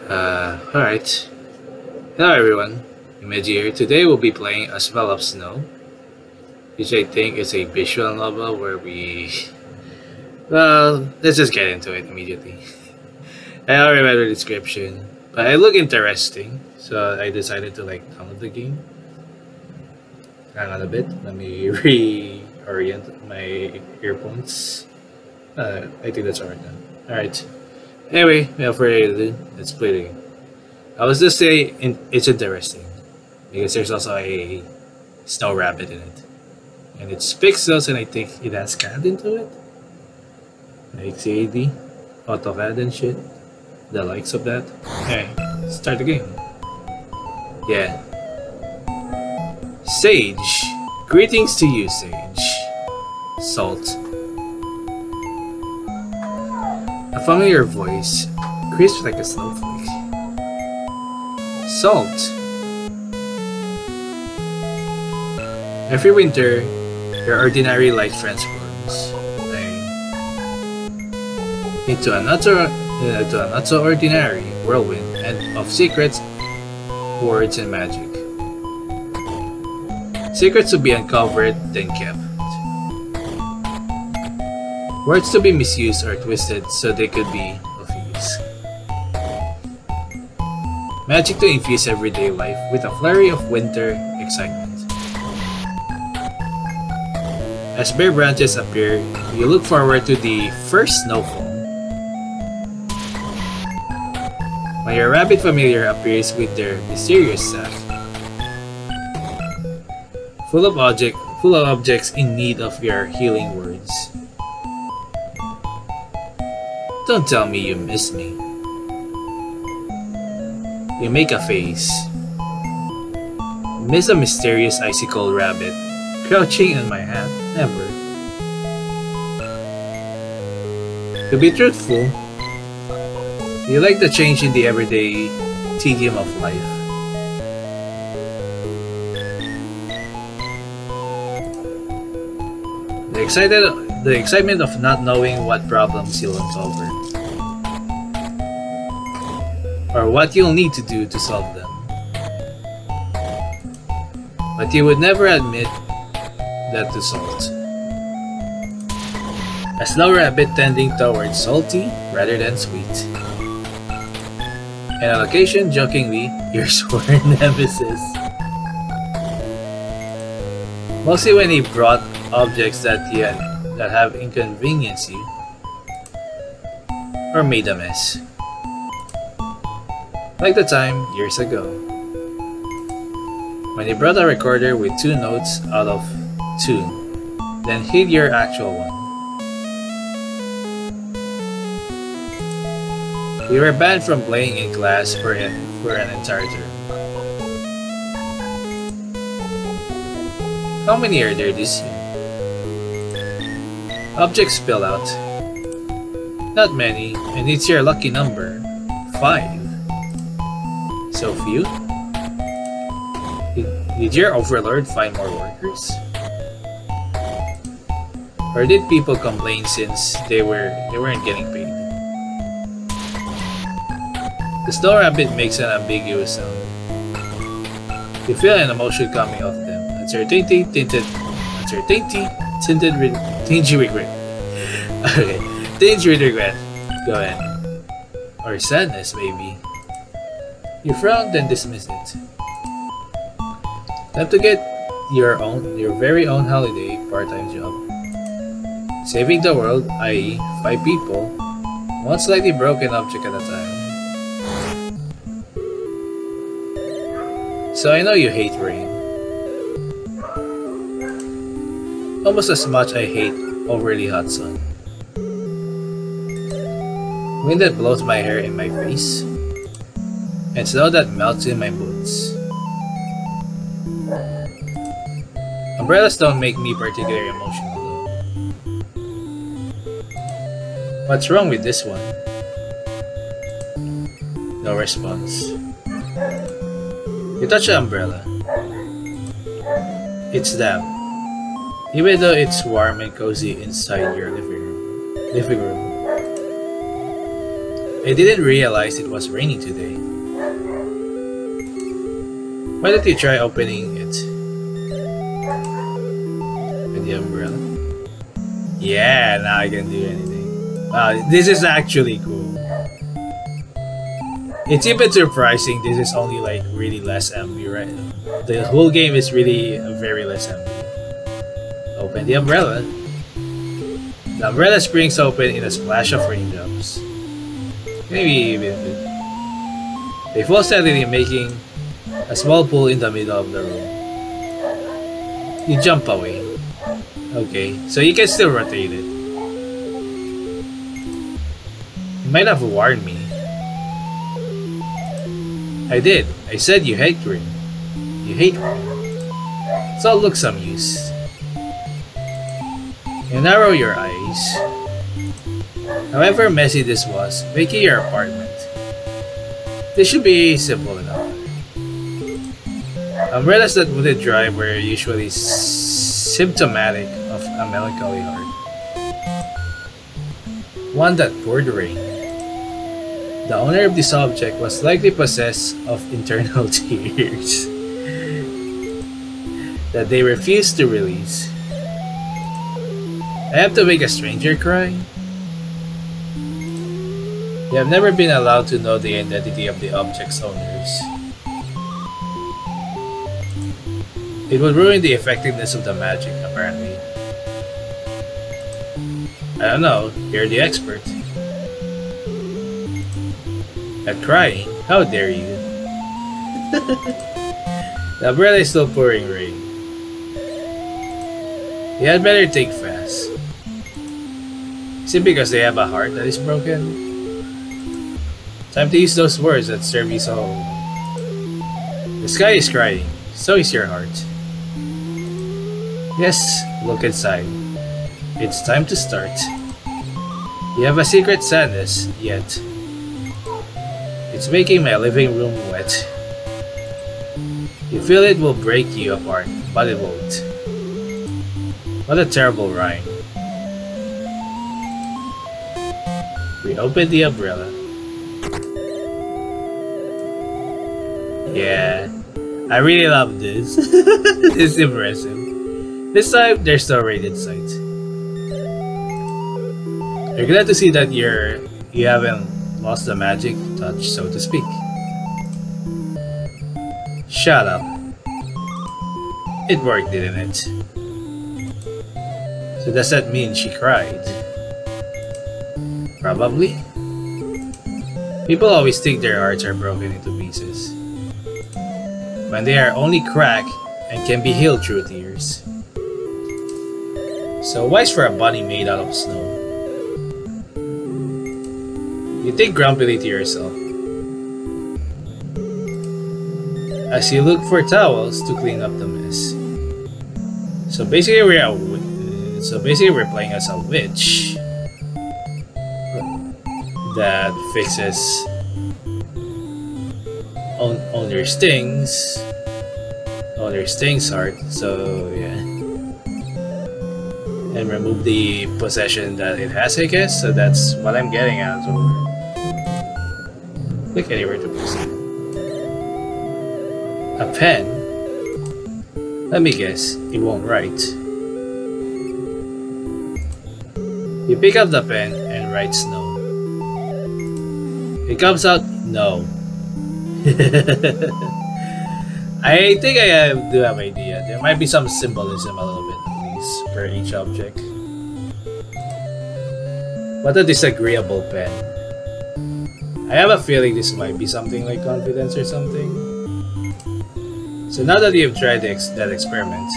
Alright. Hello everyone, Imeji here. Today we'll be playing A Smell of Snow, which I think is a visual novel where well, let's just get into it immediately. I already read the description, but it looked interesting, so I decided to download the game. Hang on a bit, let me reorient my earphones. I think that's alright now. Alright. Anyway, without further ado, let's play the game. I was just saying it's interesting because there's also a snow rabbit in it, and it's pixels, and I think it has CAD into it, like CAD, AutoCAD and shit, the likes of that. Okay, start the game. Yeah. Sage. Greetings to you, Sage. Salt. A familiar voice, crisp like a snowflake. Salt. Every winter, your ordinary life transforms into a not so ordinary whirlwind and of secrets, words, and magic. Secrets to be uncovered, then kept. Words to be misused or twisted so they could be of use. Magic to infuse everyday life with a flurry of winter excitement. As bare branches appear, you look forward to the first snowfall. When your rabbit familiar appears with their mysterious sack, full of objects in need of your healing words. Don't tell me you miss me. You make a face. Miss a mysterious icicle rabbit crouching in my hat? Never. To be truthful, you like the change in the everyday tedium of life. The excitement of not knowing what problems you'll uncover, or what you'll need to do to solve them. But you would never admit that to Salt. A snow rabbit tending towards salty rather than sweet. And on occasion, jokingly, your sworn nemesis. Mostly when he brought objects that have inconvenienced you or made a mess. Like the time years ago when you brought a recorder with 2 notes out of tune, then hid your actual one. You were banned from playing in class for an entire term. How many are there this year? Objects spill out. Not many, and it's your lucky number, 5. So few? Did your overlord find more workers? Or did people complain since they weren't getting paid? The snow rabbit makes an ambiguous sound. You feel an emotion coming off them. Uncertainty, tingy regret. Okay, tingy regret. Go ahead. Or sadness, maybe. You frown, then dismiss it. Time to get your very own holiday part-time job. Saving the world, i.e., 5 people, one slightly broken object at a time. So I know you hate rain. Almost as much I hate overly hot sun. Wind that blows my hair in my face, and snow that melts in my boots. Umbrellas don't make me particularly emotional though. What's wrong with this one? No response. You touch the umbrella. It's damp, even though it's warm and cozy inside your living room. I didn't realize it was raining today. Why don't you try opening it with the umbrella? Yeah, now I can do anything. Wow, this is actually cool. It's even surprising this is only like really less MB, right? The whole game is really very less MB. Open the umbrella. The umbrella springs open in a splash of raindrops. Maybe even they fall steadily, making a small pool in the middle of the room. You jump away. Okay, so you can still rotate it. You might have warned me. I did. I said you hate rain. You hate rain. So it looks amused. You narrow your eyes. However messy this was, making your apartment. This should be simple enough. Umbrellas that wouldn't dry were usually symptomatic of a melancholy heart. One that poured rain. The owner of this object was likely possessed of internal tears that they refused to release. I have to make a stranger cry? You have never been allowed to know the identity of the object's owners. It would ruin the effectiveness of the magic, apparently. I don't know, you're the expert. At crying? How dare you? The umbrella is still pouring rain. You had better think fast. Is it because they have a heart that is broken? Time to use those words that serve you so. The sky is crying, so is your heart. Yes, look inside. It's time to start. You have a secret sadness, yet it's making my living room wet. You feel it will break you apart, but it won't. What a terrible rhyme. We open the umbrella. Yeah, I really love this. It's impressive. This time, there's no rain in sight. You're glad to see that you haven't lost the magic touch, so to speak. Shut up. It worked, didn't it? So does that mean she cried? Probably. People always think their hearts are broken into pieces, when they are only cracked and can be healed through tears. So wise for a bunny made out of snow. You think grumpily to yourself as you look for towels to clean up the mess. So basically we're playing as a witch that fixes owner's things heart. So yeah, and remove the possession that it has, I guess. So that's what I'm getting at. So click anywhere to proceed. A pen? Let me guess, it won't write. You pick up the pen and write snow. It comes out no. I think I do have an idea. There might be some symbolism a little bit at least for each object. What a disagreeable pen. I have a feeling this might be something like confidence or something. So now that you've tried that experiment,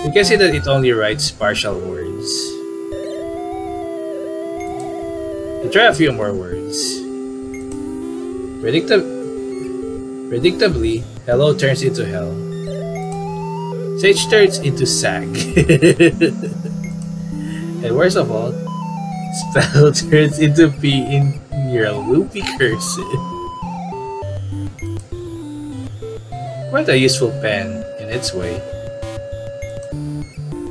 you can see that it only writes partial words. You try a few more words. Predictably, hello turns into hell. Sage turns into sag. And worst of all, spell turns into P in your loopy cursive. Quite a useful pen in its way.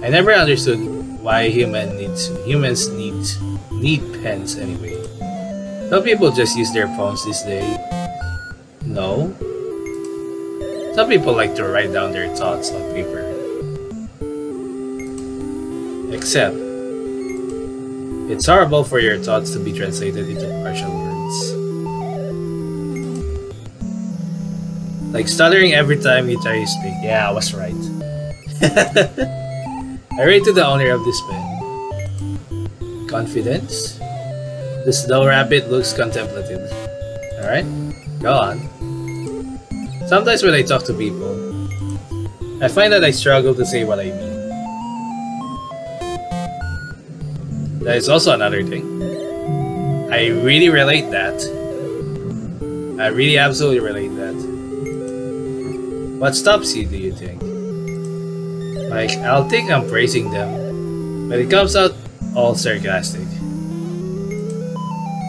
I never understood why humans need pens anyway. Some people just use their phones this day. No. Some people like to write down their thoughts on paper. Except, it's horrible for your thoughts to be translated into partial words. Like stuttering every time you try to speak. Yeah, I was right. I rate to the owner of this pen. Confidence? The snow rabbit looks contemplative. Alright, go on. Sometimes when I talk to people, I find that I struggle to say what I mean. That is also another thing. I really relate that. I really absolutely relate that. What stops you, do you think? Like, I'll think I'm praising them, but it comes out all sarcastic.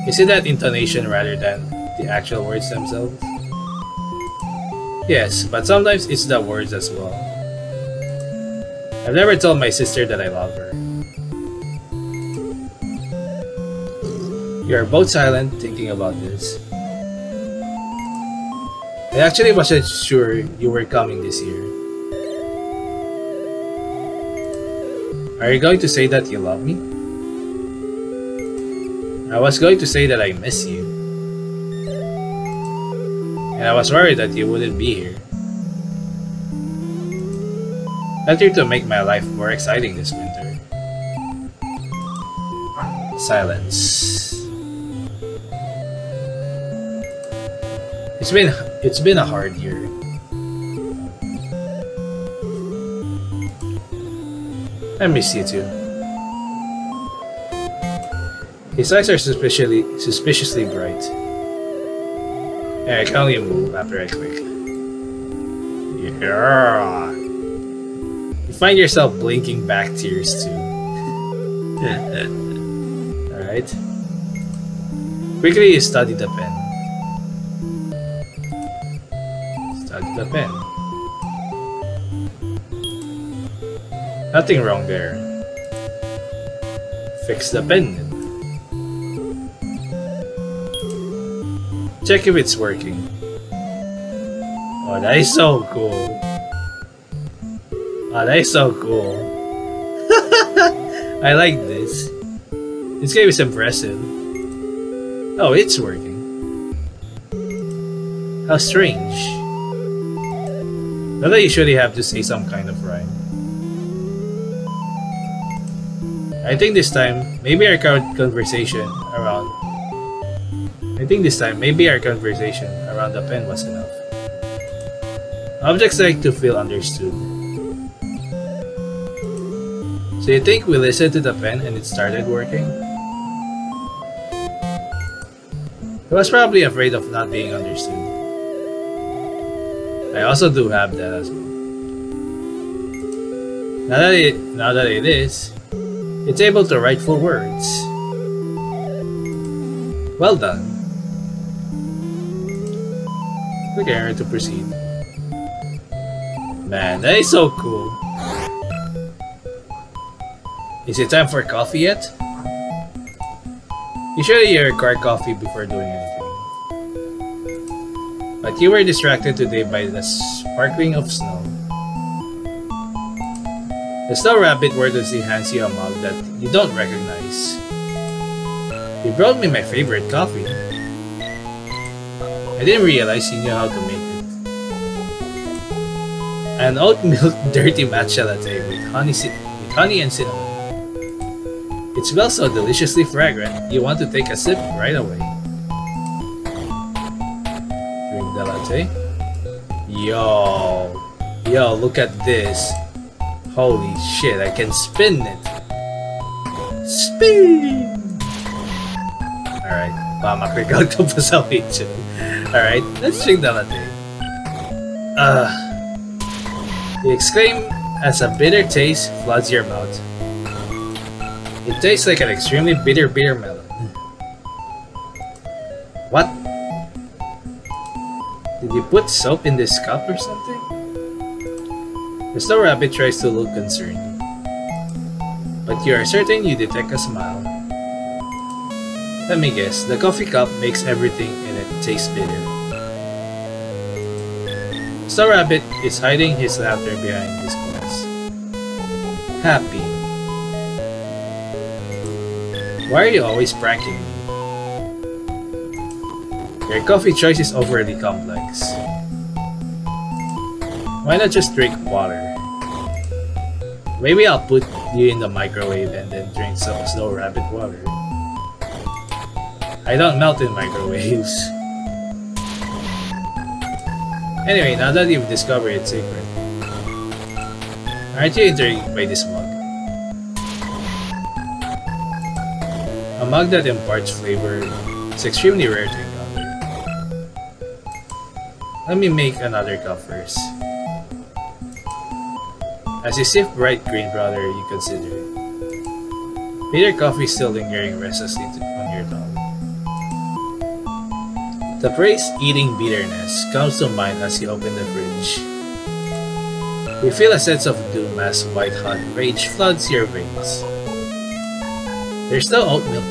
Is it that intonation rather than the actual words themselves? Yes, but sometimes it's the words as well. I've never told my sister that I love her. You are both silent, thinking about this. I actually wasn't sure you were coming this year. Are you going to say that you love me? I was going to say that I miss you. And I was worried that you wouldn't be here. Better to make my life more exciting this winter. Silence. It's been a hard year. I miss you too. His eyes are suspiciously bright. And I can only move after I click. Yeah. You find yourself blinking back tears too. Alright. Quickly you study the pen. Study the pen. Nothing wrong there. Fix the pen. Check if it's working. Oh, that is so cool. Oh, that is so cool. I like this. This game is impressive. Oh, it's working. How strange. Not that you usually have to say some kind of rhyme. I think this time, maybe our conversation around the pen was enough. Objects like to feel understood. So you think we listened to the pen and it started working? I was probably afraid of not being understood. I also do have that as well. Now that it is, it's able to write full words. Well done. Click here to proceed. Man, that is so cool. Is it time for coffee yet? Usually you require coffee before doing anything. But you were distracted today by the sparkling of snow. The snow rabbit wordlessly hands you a mug that you don't recognize. You brought me my favorite coffee. I didn't realize you knew how to make it. An oat milk dirty matcha latte with honey and cinnamon. It smells so deliciously fragrant, you want to take a sip right away. Drink the latte. Yo, look at this. Holy shit, I can spin it. Spin! Alright, makregal ko pa sa video. Alright, let's drink the latte. You exclaim as a bitter taste floods your mouth. It tastes like an extremely bitter melon. What? Did you put soap in this cup or something? The snow rabbit tries to look concerned, but you are certain you detect a smile. Let me guess, the coffee cup makes everything in it taste bitter. Snow Rabbit is hiding his laughter behind his glass. Happy. Why are you always pranking me? Your coffee choice is overly complex. Why not just drink water? Maybe I'll put you in the microwave and then drink some Snow Rabbit water. I don't melt in microwaves. Anyway, now that you've discovered its secret, aren't you intrigued by this mug? A mug that imparts flavor is extremely rare to encounter. Let me make another cup first. As you sip bright green powder, you consider. Bitter coffee still lingering restlessly on your tongue. The phrase eating bitterness comes to mind as you open the fridge. You feel a sense of doom as white-hot rage floods your veins. There's no oat milk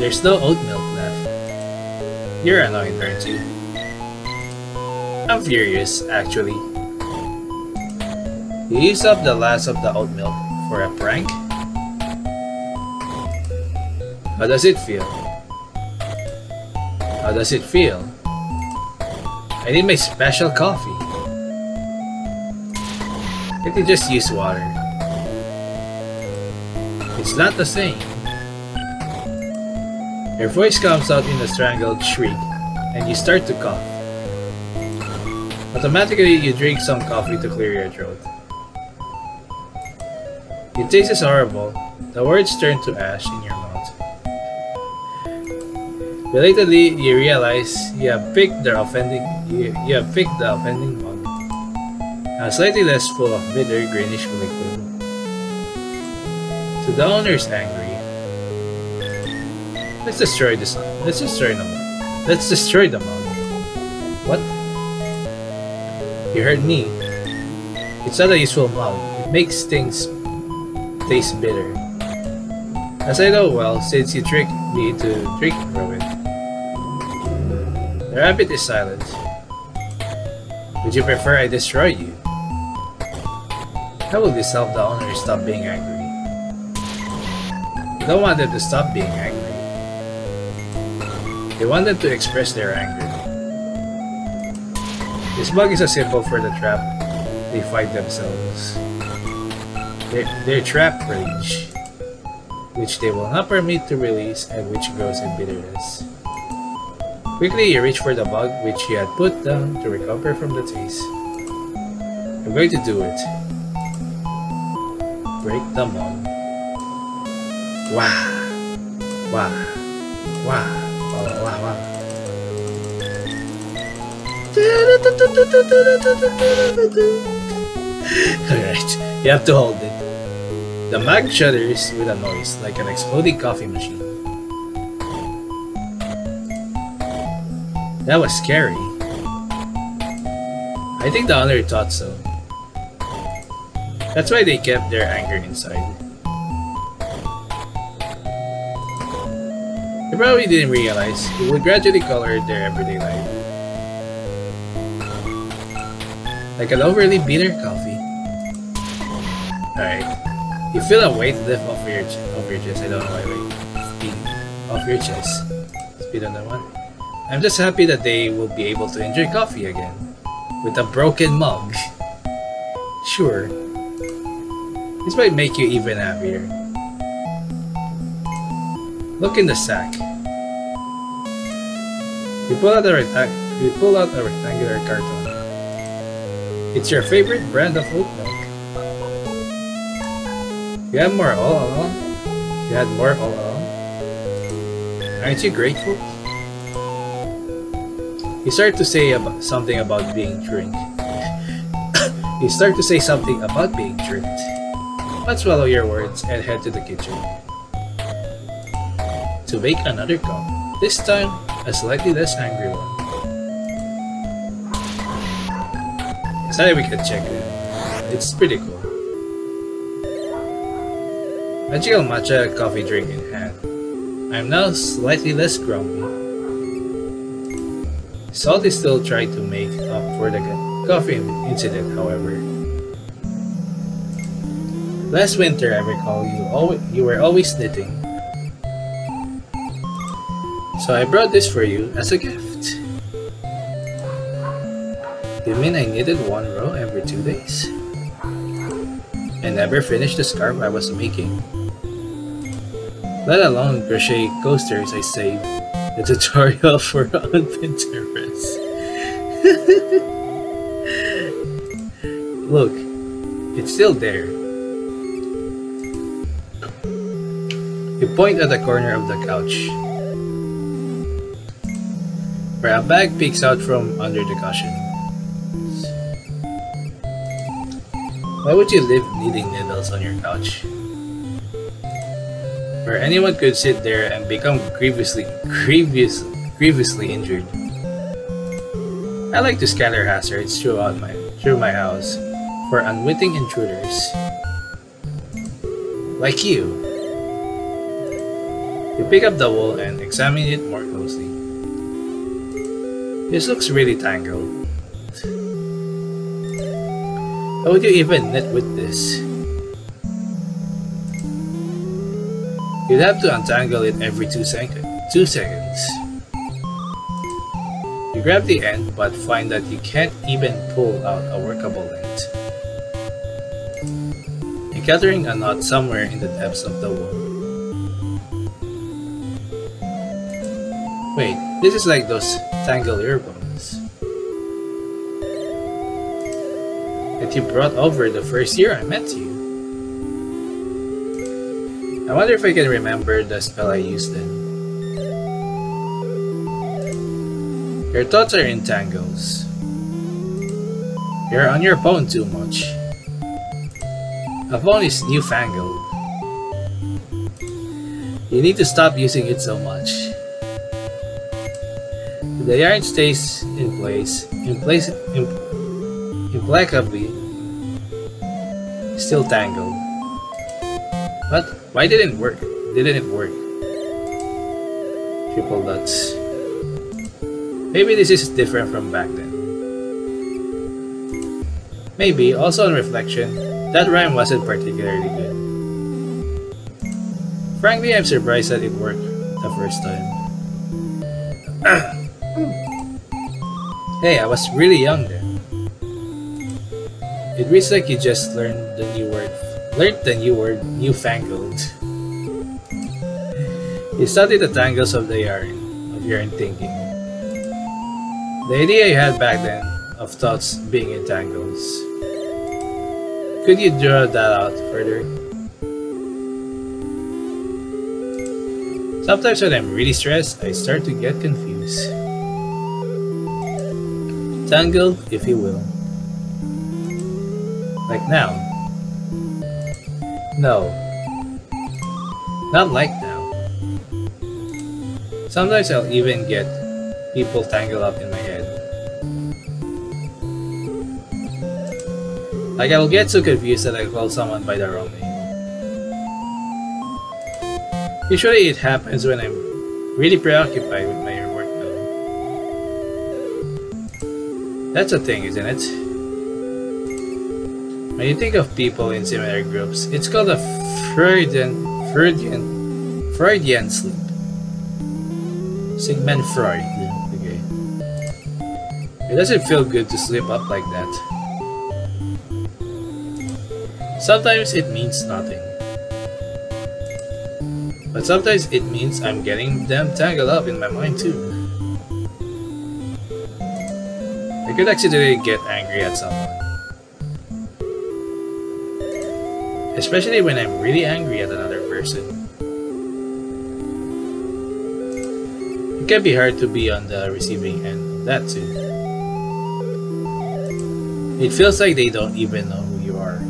left. You're annoyed, aren't you? I'm furious, actually. You use up the last of the oat milk for a prank? How does it feel? How does it feel? I need my special coffee. Can't you just use water? It's not the same. Your voice comes out in a strangled shriek, and you start to cough. Automatically, you drink some coffee to clear your throat. It tastes horrible. The words turn to ash in your mouth. Belatedly, you realize you have picked the offending mug, now slightly less full of bitter greenish liquid. So the owner's angry. Let's destroy the mug. What? You heard me. It's not a useful mug. It makes things taste bitter. As I know well, since you tricked me into drinking from it. The rabbit is silent. Would you prefer I destroy you? How will this help the owner stop being angry? You don't want them to stop being angry. You want them to express their anger. This mug is a symbol for the trap they find themselves. Their trap rage, which they will not permit to release and which grows in bitterness. Quickly, you reach for the mug which you had put down to recover from the taste. I'm going to do it. Break the mug. Wah! Wah! Wah! Wah! Wah! Wah! Alright, you have to hold it. The mug shudders with a noise like an exploding coffee machine. That was scary. I think the owner thought so. That's why they kept their anger inside. They probably didn't realize it would gradually color their everyday life. Like an overly bitter coffee. Alright. You feel a weight lift off your chest. I don't know why off your chest. Speed on that one. I'm just happy that they will be able to enjoy coffee again. With a broken mug. Sure. This might make you even happier. Look in the sack. You pull out a rectangular carton. It's your favorite brand of oat milk. You had more all along? Aren't you grateful? You start to say something about being drinked. Let's swallow your words and head to the kitchen. To make another cup, this time a slightly less angry one. Decided we could check it out. It's pretty cool. Magical matcha coffee drink in hand. I'm now slightly less grumpy. Salty still tried to make up for the coffee incident, however. Last winter, I recall you were always knitting. So I brought this for you as a gift. You mean I knitted one row every 2 days? I never finished the scarf I was making. Let alone crochet coasters I saved the tutorial for on Pinterest. Look, it's still there. You point at the corner of the couch, where a bag peeks out from under the cushion. Why would you leave knitting needles on your couch? Where anyone could sit there and become grievously injured. I like to scatter hazards through my house for unwitting intruders. Like you. You pick up the wool and examine it more closely. This looks really tangled. How would you even knit with this? You'd have to untangle it every 2 seconds. You grab the end but find that you can't even pull out a workable length. Encountering a knot somewhere in the depths of the wool. Wait, this is like those tangled earbuds that you brought over the first year I met you. I wonder if I can remember the spell I used then. Your thoughts are in tangles. You're on your phone too much. A phone is newfangled. You need to stop using it so much. The yarn stays in place implacably, still tangled. But why didn't it work? Triple dots. Maybe this is different from back then. Maybe, also on reflection, that rhyme wasn't particularly good. Frankly, I'm surprised that it worked the first time. Hey, I was really young then. It reads like you just learned the new word newfangled. You studied the tangles of the yarn thinking. The idea you had back then of thoughts being in tangles. Could you draw that out further? Sometimes when I'm really stressed, I start to get confused. Tangled, if you will. Like now. No. Not like now. Sometimes I'll even get people tangled up in my head. Like I'll get so confused that I call someone by the wrong name. Usually it happens when I'm really preoccupied with my work though. That's a thing, isn't it? When you think of people in similar groups, it's called a Freudian sleep. Sigmund Freud. Okay. It doesn't feel good to sleep up like that. Sometimes it means nothing. But sometimes it means I'm getting them tangled up in my mind too. I could accidentally get angry at someone. Especially when I'm really angry at another person. It can be hard to be on the receiving end of that too. It feels like they don't even know who you are.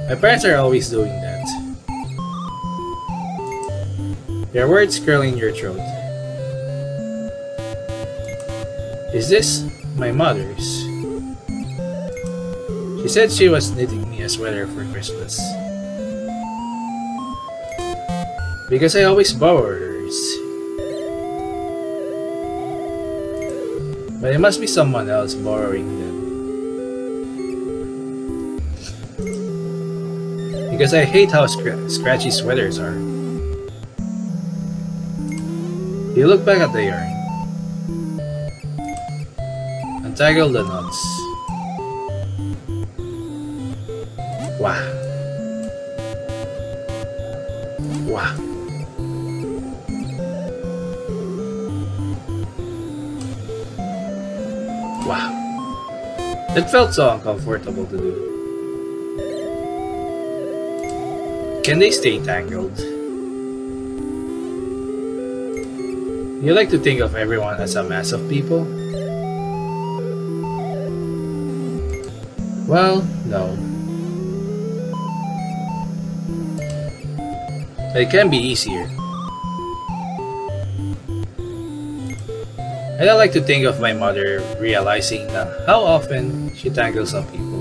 My parents are always doing that. Their words curling in your throat. Is this my mother's? She said she was knitting me a sweater for Christmas. Because I always borrow hers. But it must be someone else borrowing them. Because I hate how scratchy sweaters are. You look back at the yarn. Untangle the knots. Wow. Wow. Wow. It felt so uncomfortable to do. Can they stay tangled? You like to think of everyone as a mass of people? Well, no. It can be easier. I don't like to think of my mother realizing how often she tangles up people.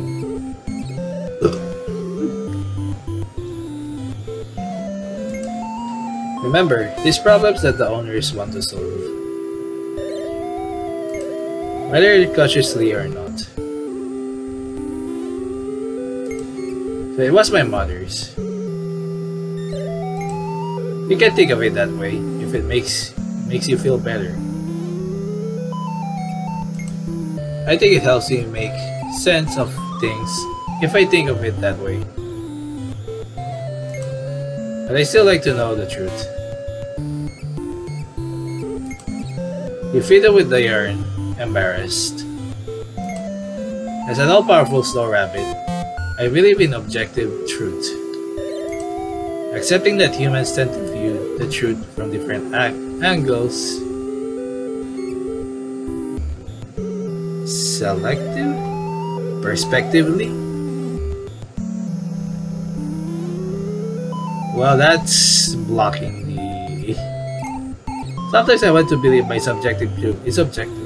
Remember, these problems that the owners want to solve. Whether consciously or not. So it was my mother's. You can think of it that way if it makes you feel better. I think it helps me make sense of things if I think of it that way. But I still like to know the truth. You fiddle with the yarn, embarrassed. As an all-powerful snow rabbit, I believe in objective truth. Accepting that humans tend to view the truth from different angles. Selective? Perspectively? Well, that's blocking the... Sometimes I want to believe my subjective truth is objective.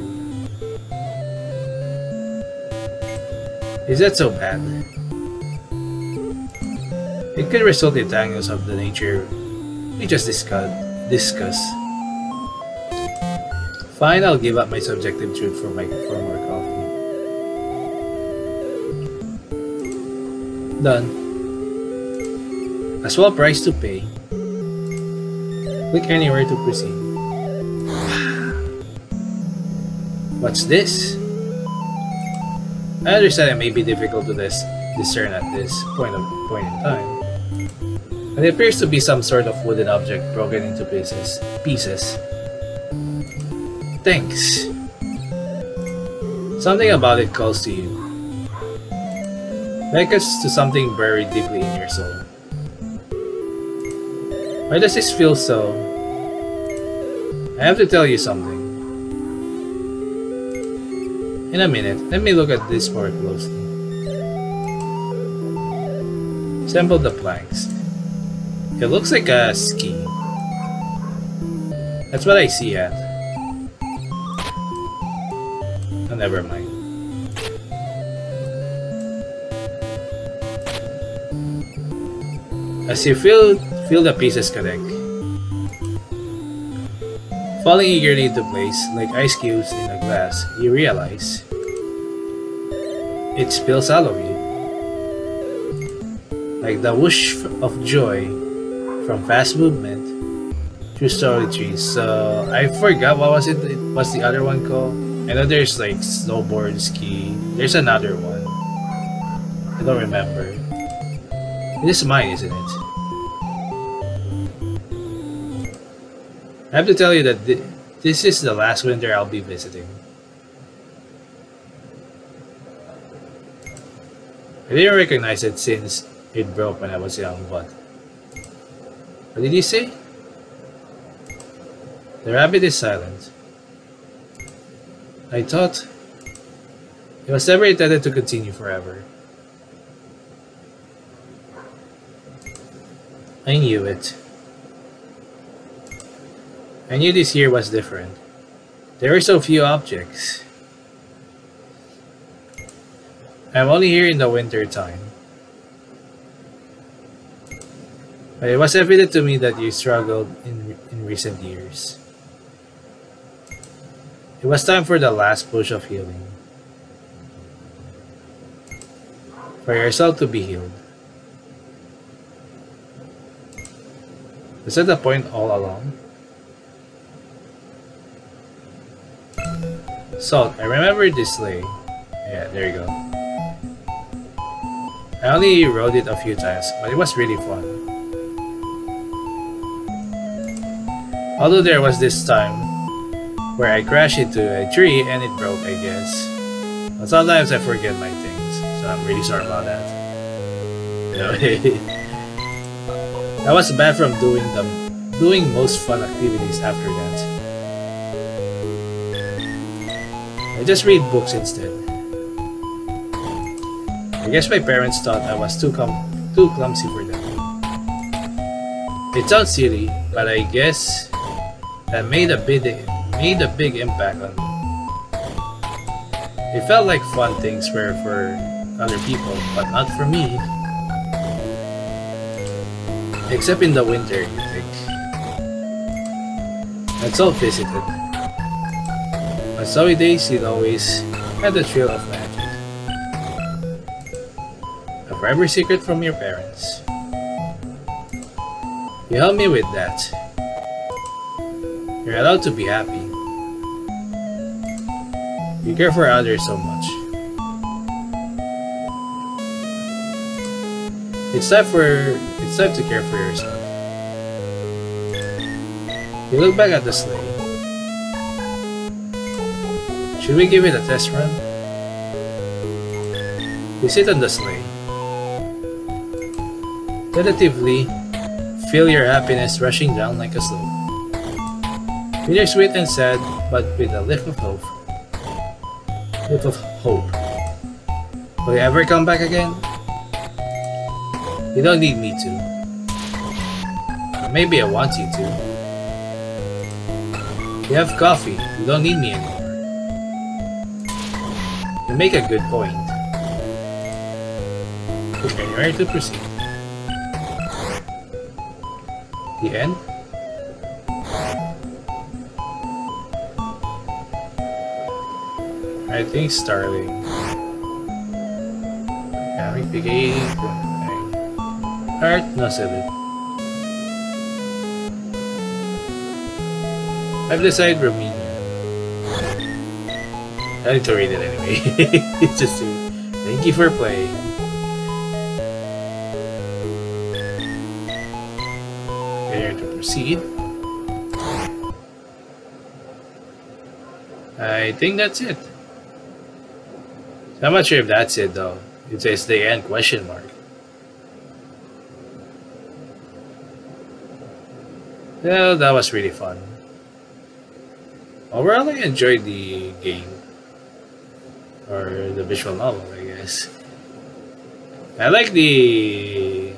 Is that so bad? It could result in tangles of the nature we just discussed. Fine, I'll give up my subjective truth for more coffee. Done. A small price to pay. Click anywhere to proceed. What's this? I understand it may be difficult to discern at this point in time. But it appears to be some sort of wooden object broken into pieces. Thanks. Something about it calls to you. Beckons to something buried deeply in your soul. Why does this feel so? I have to tell you something. In a minute, let me look at this more closely. Assemble the planks. It looks like a ski. That's what I see at. Oh, never mind. As you feel the pieces connect, falling eagerly into place like ice cubes in a glass, you realize it spills out of you. Like the whoosh of joy from fast movement through story trees. So I forgot what was it. What's the other one called? I know there's like snowboard, ski. There's another one. I don't remember. This is mine, isn't it? I have to tell you that this is the last winter I'll be visiting. I didn't recognize it since it broke when I was young, but... What did he say? The rabbit is silent. I thought it was never intended to continue forever. I knew it. I knew this year was different. There were so few objects. I'm only here in the winter time. But it was evident to me that you struggled in recent years. It was time for the last push of healing. For yourself to be healed. Was that the point all along? Salt, I remember this sleigh. Yeah, there you go. I only rode it a few times, but it was really fun. Although there was this time where I crashed into a tree and it broke, I guess. But sometimes I forget my things, so I'm really sorry about that. I was bad from doing most fun activities after that. I just read books instead. I guess my parents thought I was too clumsy for them. It sounds silly, but I guess that made a big impact on me. It felt like fun things were for other people, but not for me. Except in the winter, you think. That's all visited. On sunny days, you'd always have the thrill of magic. A forever secret from your parents. You helped me with that. You're allowed to be happy. You care for others so much. It's time to care for yourself. You look back at the sleigh. Should we give it a test run? You sit on the sleigh. Tentatively, feel your happiness rushing down like a slope. Bittersweet and sad, but with a lift of hope. Will you ever come back again? You don't need me to. Or maybe I want you to. You have coffee. You don't need me anymore. You make a good point. Okay, ready to proceed. The end? I think Starling. Kami bigay Art Nasalit. I've decided Romania. I need to read it anyway. It's just thank you for playing. Here to proceed. I think that's it. I'm not sure if that's it though. It says the end question mark. Well, that was really fun. Overall, I enjoyed the game. Or the visual novel, I guess. I like the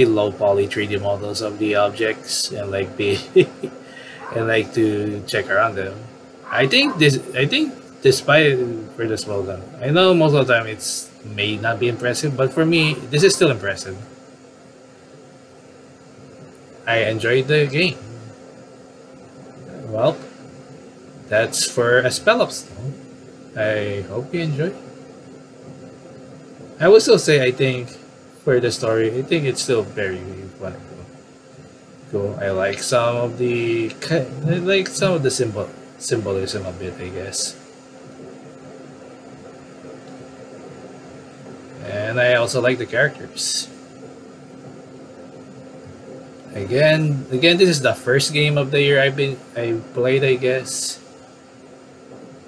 low poly 3D models of the objects and like and like to check around them. I think despite for the small gun, I know most of the time it's may not be impressive, but for me this is still impressive. I enjoyed the game. Well, that's for a spell of stone. I hope you enjoy. I would still say I think for the story, I think it's still very fun. Cool. I like some of the symbolism of it, I guess. And I also like the characters. Again, this is the first game of the year I played, I guess.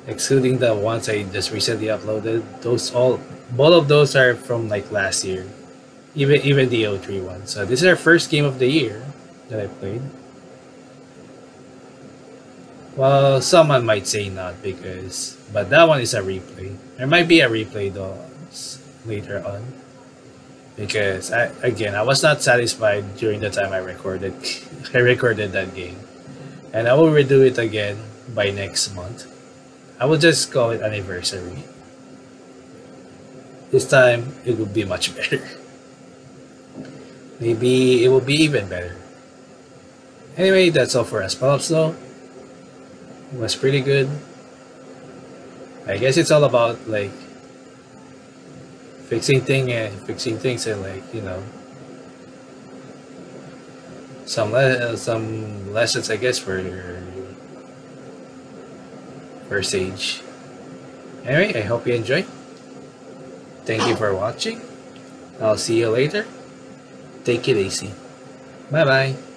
Excluding the ones I just recently uploaded. Both of those are from like last year. Even the O3 one. So this is our first game of the year that I played. Well, someone might say not but that one is a replay. There might be a replay though later on. Because I was not satisfied during the time I recorded that game. And I will redo it again by next month. I will just call it anniversary. This time it will be much better. maybe it will be even better. Anyway, that's all for us pops though. It was pretty good. I guess it's all about like fixing things and like, you know, some lessons I guess for your first stage. Anyway, I hope you enjoy. Thank you for watching. I'll see you later. Take it easy. Bye bye.